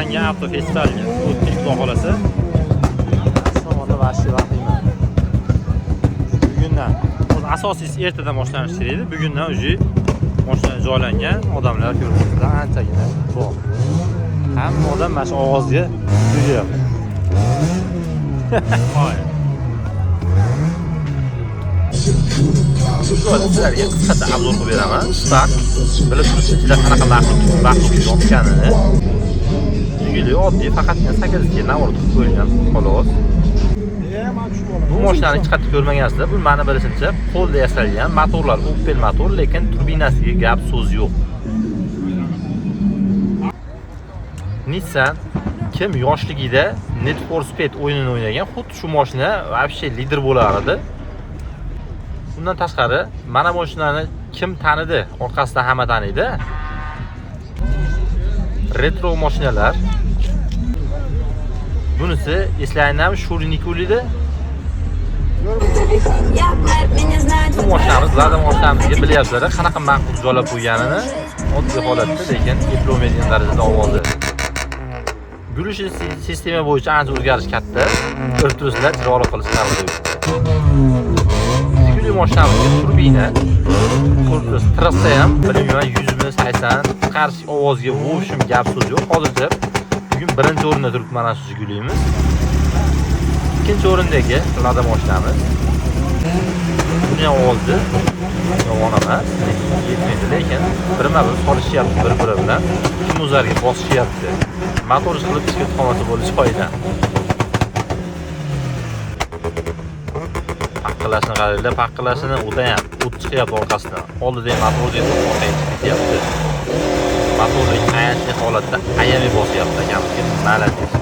Jo'langan avto festivalga o'tdik, xudo xolasa. Savollar vasi vahima. Bugundan asosiysi ertadan boshlanishi kerak edi. Bugundan уже mashina joylangan, odamlar ko'rishda anchagina bor. Hamma odam mana shu ovozga kuzyapti. Voy. Sizlarga qisqacha obzor qilib beraman. Spark bilib turibsizlar ichida qanaqa maxluq yotganini. Jiguli oddiy, faqatgina 8 ga navr tutib qo'yilgan, xolos. Bu mashinani hech qattiq ko'rmagansizlar. Bu meni bilishimcha qo'lda yasalgan motorlar, Opel motor, lekin turbinasiga gap so'z yo'q. Nissan kim yoshligida Need for Speed o'yinini o'ynagan, xuddi shu mashina вообще lider bo'lar edi. Bundan tashqari, mana bu mashinani kim tanidi? Orqasidan hamma taniydi. Retro mashinalar. Bunisi eslayinam Shurinikuli-da. Bu mashinamiz, Lada mashinamizga bilyapsizlar, qanaqa ma'qul joylab qo'yganini. Oddiy holatda, lekin diplomadian darajada ovozi. Gulush sistema bo'yicha ancha o'zgarish katta. Ko'rib turibsizlar, chiroyli qilib chiqarildi. Jiguli mashinamizga turbina, korpus trassa ham bilmayman 100 qarshi ovozga vo'shim gap so'z yo'q. Hozircha bugun birinchi o'rinda turibdi mana shu Jigulimiz. Ikkinchi o'rindagi Lada mashinamiz. Buni ovozi yomon emas, yetmaydi, lekin birma-bir solishyapti bir-biri bilan. Kimuzlarga bosishyapti. Motor qilib ishga tuxomasi bo'lish foyda. Paqqilashni qaranglar, paqqilashini o'tayam, o't chiqyapti orqasidan. Oldida ham motorga orqaga chiqyapti. Motorlik ayanchli holatda ayami bosyapti ekan. Malades.